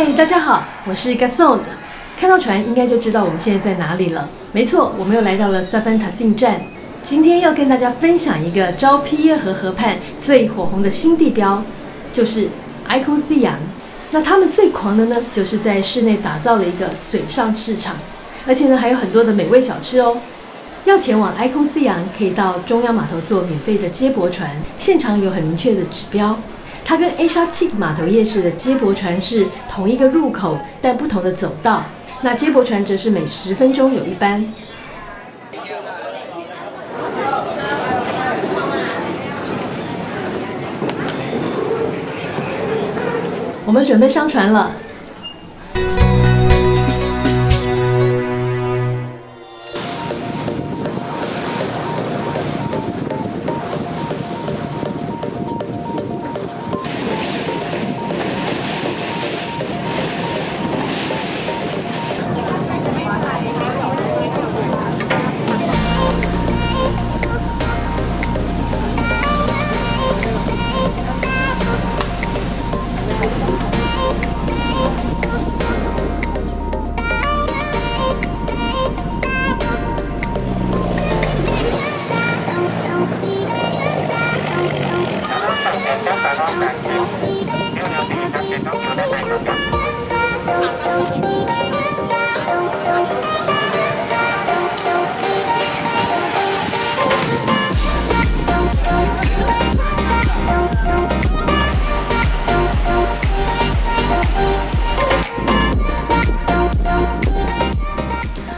嗨，大家好，我是 Gasond。看到船应该就知道我们现在在哪里了。没错，我们又来到了萨芬塔信站。今天要跟大家分享一个昭披耶河河畔最火红的新地标，就是埃空西洋。那他们最狂的呢，就是在室内打造了一个水上市场，而且呢还有很多的美味小吃哦。要前往埃空西洋，可以到中央码头坐免费的接驳船，现场有很明确的指标。它跟 Asiatique 码头夜市的接驳船是同一个入口，但不同的走道。那接驳船则是每10分钟有一班。我们准备上船了。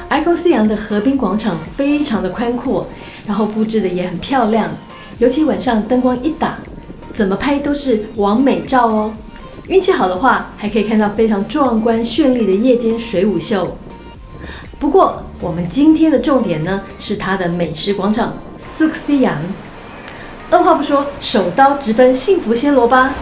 埃空西洋的河滨广场非常的宽阔，然后布置的也很漂亮，尤其晚上灯光一打，怎么拍都是完美照哦。运气好的话，还可以看到非常壮观绚丽的夜间水舞秀。不过，我们今天的重点呢，是它的美食广场苏克西洋。二话不说，手刀直奔幸福暹罗吧！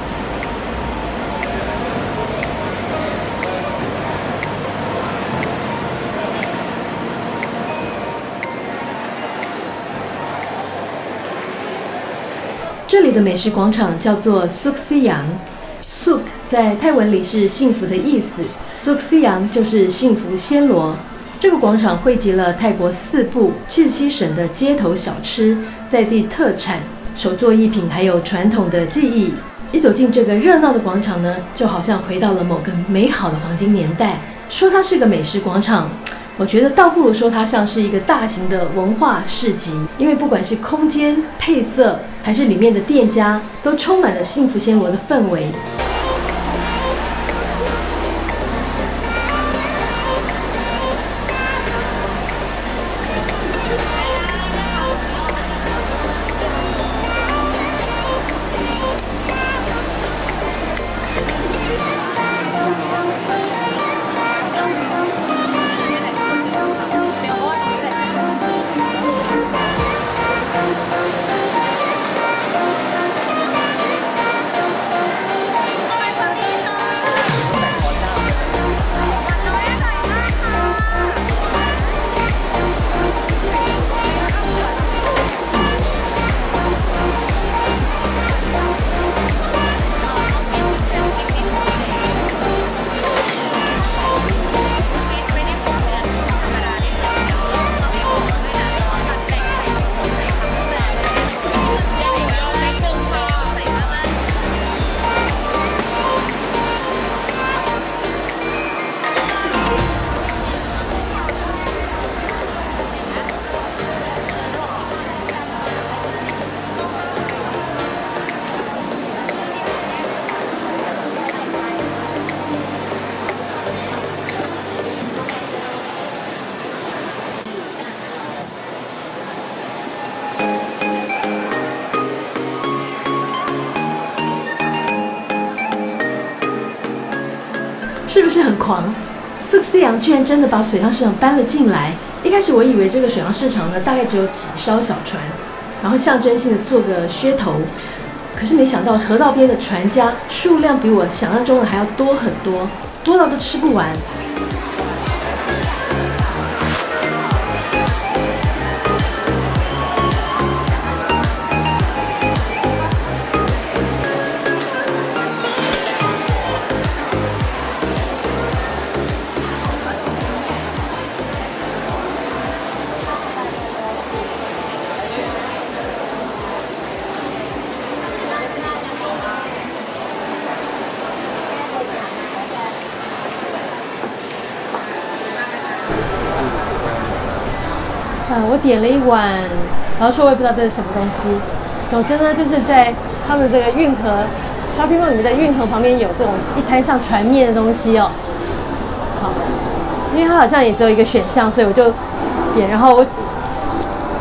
这里的美食广场叫做苏克西洋。Suk 在泰文里是幸福的意思，苏克西洋就是幸福暹罗。这个广场汇集了泰国4部7省的街头小吃、在地特产、手作艺品，还有传统的技艺。一走进这个热闹的广场呢，就好像回到了某个美好的黄金年代。说它是个美食广场，我觉得倒不如说它像是一个大型的文化市集，因为不管是空间、配色，还是里面的店家，都充满了幸福暹罗的氛围。是不是很狂？苏克西洋居然真的把水上市场搬了进来。一开始我以为这个水上市场呢，大概只有几艘小船，然后象征性的做个噱头。可是没想到河道边的船家数量比我想象中的还要多很多，多到都吃不完。我点了一碗，然后说我也不知道这是什么东西。总之呢，就是在他们这个运河 shopping mall 里面的运河旁边有这种一摊像船面的东西哦。好，因为它好像也只有一个选项，所以我就点，然后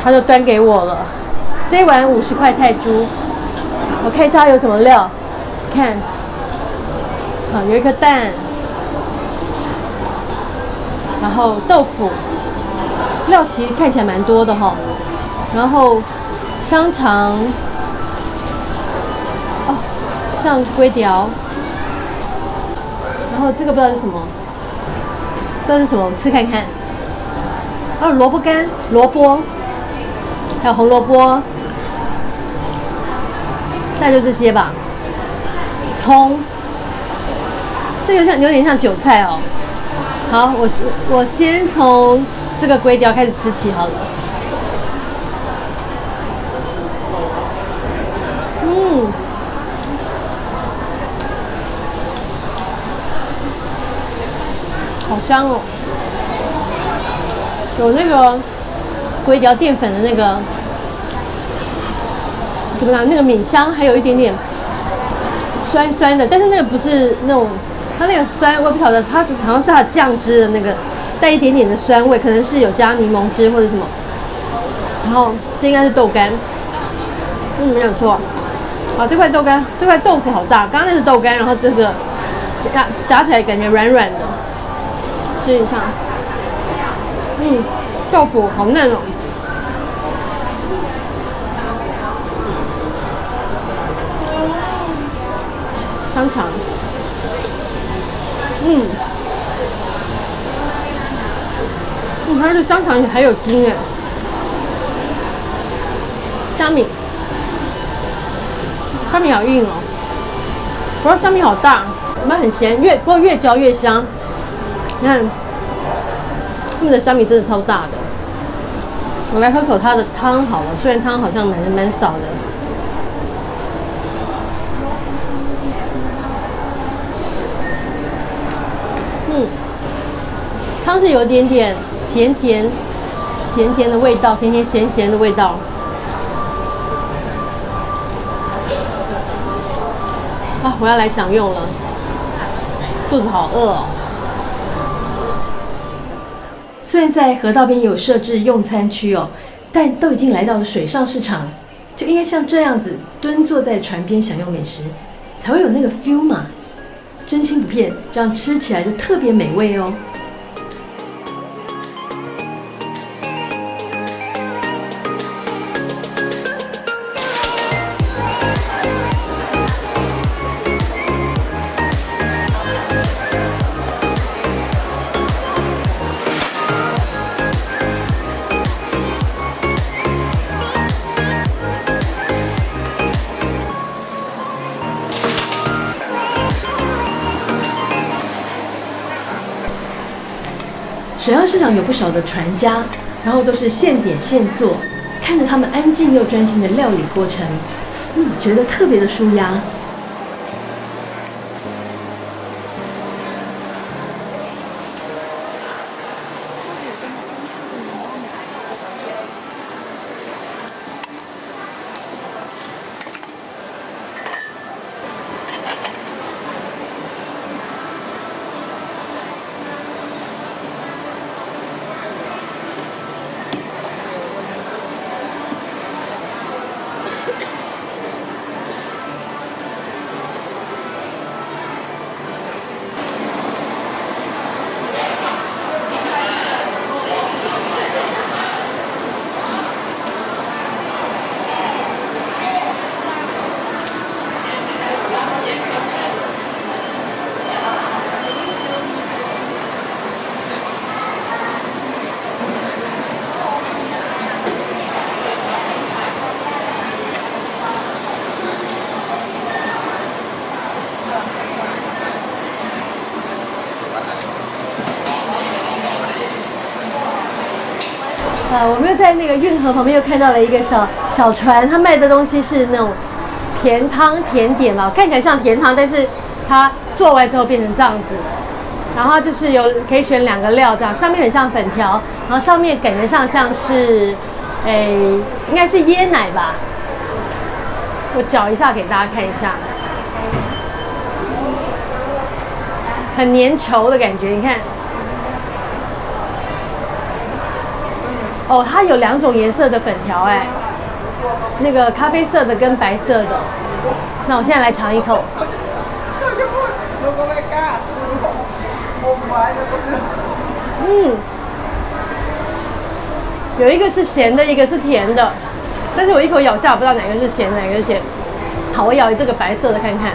他就端给我了。这一碗50块泰铢。我看一下有什么料，看，有一颗蛋，然后豆腐，料其实看起来蛮多的哈。然后香肠，像龟条，然后这个不知道是什么，不知道是什么，我吃看看。萝卜干、萝卜，还有红萝卜，大概就这些吧。葱，这有点像韭菜哦。好，我先从这个龟条开始吃起好了。好香哦！有那个龟条淀粉的那个怎么讲？那个米香，还有一点点酸酸的，但是那个不是那种，它那个酸我也不晓得，它是好像是它的酱汁的那个带一点点的酸味，可能是有加柠檬汁或者什么。然后这应该是豆干，没有错。好，这块豆干，这块豆腐好大，刚刚那是豆干，然后这个夹起来感觉软软的。试一下，豆腐好嫩哦。香肠，它的香肠还有筋哎。虾米好硬哦，不过虾米好大，它很咸，不过越嚼越香。你看，他们的虾米真的超大的。我来喝口它的汤好了，虽然汤好像蛮少的。汤是有点点甜甜的味道，甜甜咸咸的味道。我要来享用了，肚子好饿哦。虽然在河道边有设置用餐区哦，但都已经来到了水上市场，就应该像这样子蹲坐在船边享用美食，才会有那个 feel 嘛。真心不骗，这样吃起来就特别美味哦。水上市场有不少的船家，然后都是现点现做，看着他们安静又专心的料理过程，觉得特别的舒压。我们又在那个运河旁边又看到了一个小船，它卖的东西是那种甜汤甜点嘛，看起来像甜汤，但是它做完之后变成这样子，然后就是可以选2个料，这样上面很像粉条，然后上面感觉像是，应该是椰奶吧。我搅一下给大家看一下，很粘稠的感觉，你看。哦，它有2种颜色的粉条，那个咖啡色的跟白色的。那我现在来尝一口。有一个是咸的，一个是甜的，但是我一口咬下，我不知道哪个是咸，哪个是咸。好，我咬这个白色的看看。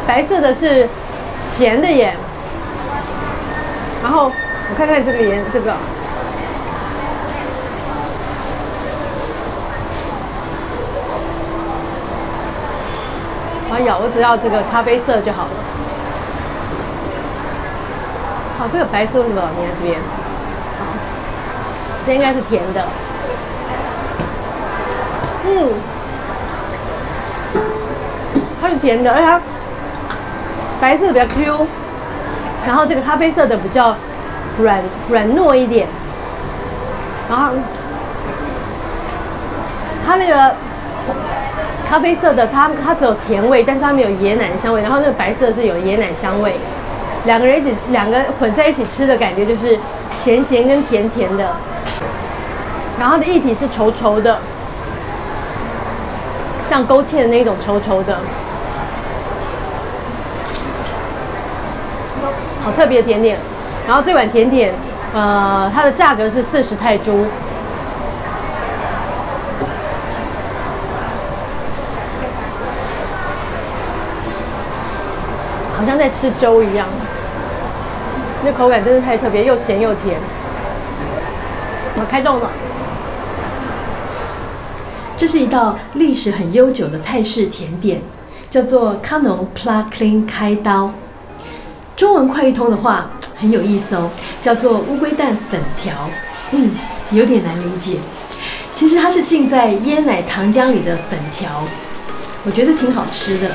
白色的是咸的耶。然后我看看这个。我只要这个咖啡色就好了。好，这个白色为什么你看这边？好，这应该是甜的。它是甜的，而且它白色的比较 Q， 然后这个咖啡色的比较软糯一点。然后它那个咖啡色的它只有甜味，但是它没有椰奶的香味。然后那个白色是有椰奶香味，两个混在一起吃的感觉就是咸跟甜的。然后它的液体是稠稠的，像勾芡的那种稠稠的，好特别的甜点。然后这碗甜点，它的价格是40泰铢。好像在吃粥一样，那口感真的太特别，又咸又甜。我开动了。这是一道历史很悠久的泰式甜点，叫做卡农 Pla Clean 开刀。中文快译通的话很有意思哦，叫做乌龟蛋粉条。有点难理解。其实它是浸在椰奶糖浆里的粉条，我觉得挺好吃的。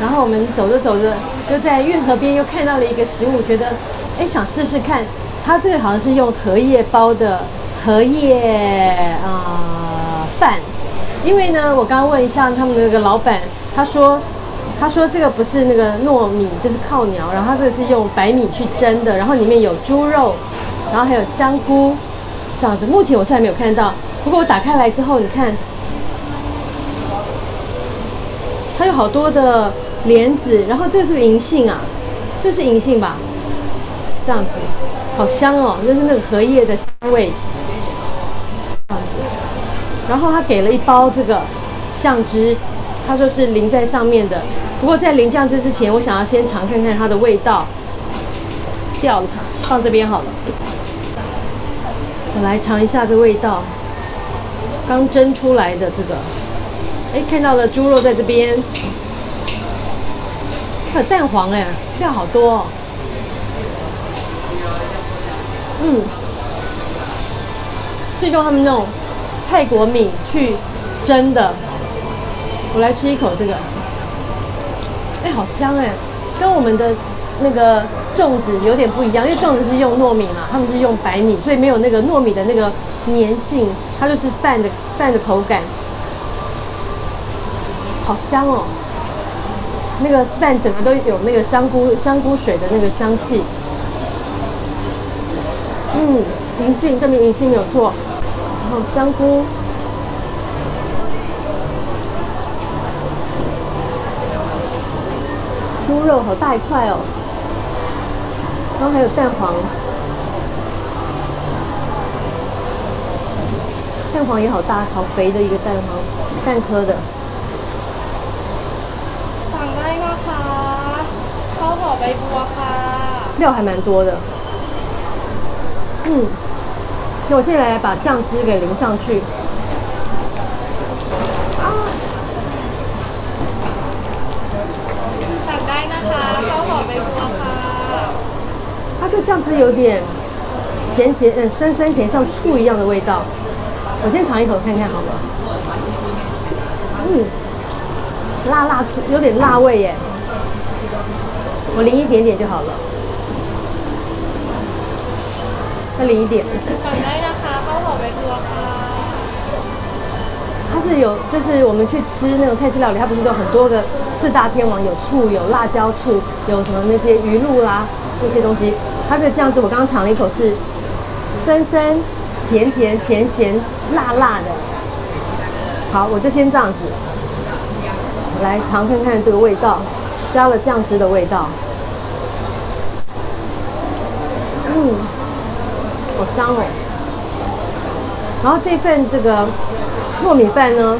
然后我们走着，就在运河边又看到了一个食物，觉得想试试看。它这个好像是用荷叶包的荷叶饭，因为呢，我刚刚问一下他们的那个老板，他说这个不是那个糯米，就是靠鸟，然后它这个是用白米去蒸的，然后里面有猪肉，然后还有香菇，这样子。目前我是还没有看到，不过我打开来之后，你看，它有好多的莲子，然后这个是银杏啊，这是银杏吧？这样子，好香哦，就是那个荷叶的香味，这样子。然后他给了一包这个酱汁，他说是淋在上面的。不过在淋酱汁之前，我想要先尝看看它的味道。掉了，放这边好了。我来尝一下这味道，刚蒸出来的这个，看到了猪肉在这边。还有蛋黄料好多哦。是用他们那种泰国米去蒸的。我来吃一口这个，好香跟我们的那个粽子有点不一样，因为粽子是用糯米嘛，他们是用白米，所以没有那个糯米的那个粘性，它就是饭的口感，好香哦！那个饭整个都有那个香菇水的那个香气。银杏，这边银杏没有错，然后香菇。猪肉好大一块哦，然后还有蛋黄，蛋黄也好大，好肥的一个蛋黄，蛋壳的。สั่งได้นะคะข้าวห่อใบบัวค่ะ。料还蛮多的，那我现在来把酱汁给淋上去。สั่งได้นะคะข้าวห่อใบบัวค่ะ。它这酱汁有点咸咸，酸酸甜，像醋一样的味道。我先尝一口看看好了。辣醋，有点辣味耶。我淋一点点就好了。再淋一点。สั่งได้นะคะข้าวห่อใบบัวค่ะ。它是有，就是我们去吃那种泰式料理，它不是都有很多个4大天王，有醋，有辣椒醋，有什么那些鱼露啦那些东西。它这个酱汁我刚刚尝了一口，是酸酸甜甜咸咸辣辣的。好，我就先这样子，我来尝看看这个味道，加了酱汁的味道。好香哦。然后这份这个糯米饭呢，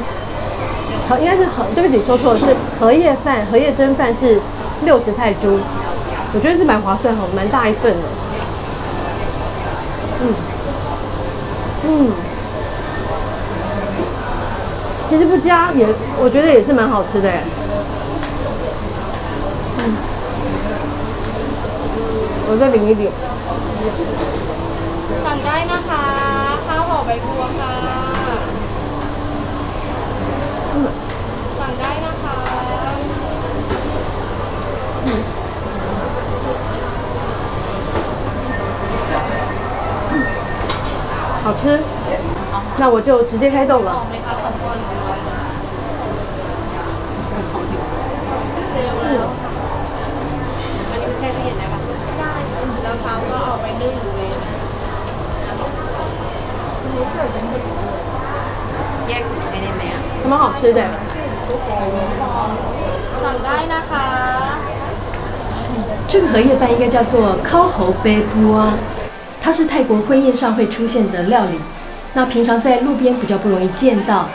应该是对不起说错了，是荷叶饭，荷叶蒸饭是60泰铢，我觉得是蛮划算，蛮大一份的。其实不加也，我觉得也是蛮好吃的哎。我再淋一点。สั่งได้นะคะข้าวห่อใบบัวค่ะสั่งได้นะคะ。好吃，那我就直接开动了。เซลล์แล้วอันนี้แค่ที่เห็นได้ปะได้แล้วเขาก็เอาไปนึ่งเลยแยกไม่ได้ไหมอ่ะ还蛮好吃的。สั่งได้นะคะ。这个荷叶饭应该叫做烤猴杯布啊，它是泰国婚宴上会出现的料理。那平常在路边比较不容易见到，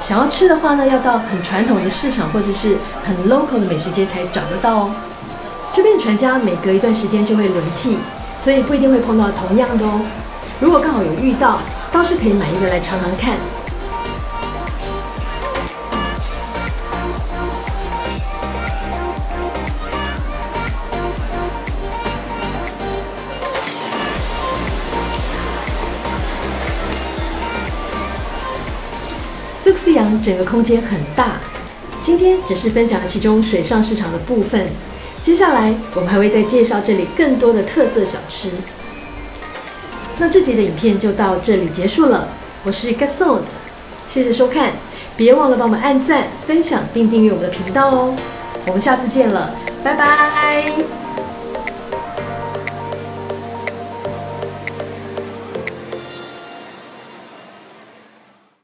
想要吃的话呢，要到很传统的市场或者是很 local 的美食街才找得到哦。这边的船家每隔一段时间就会轮替，所以不一定会碰到同样的哦。如果刚好有遇到，倒是可以买一个来尝尝看。苏克斯洋整个空间很大，今天只是分享了其中水上市场的部分，接下来我们还会再介绍这里更多的特色小吃。那这集的影片就到这里结束了，我是 Gasson， 谢谢收看，别忘了帮我们按赞、分享并订阅我们的频道哦。我们下次见了，拜拜。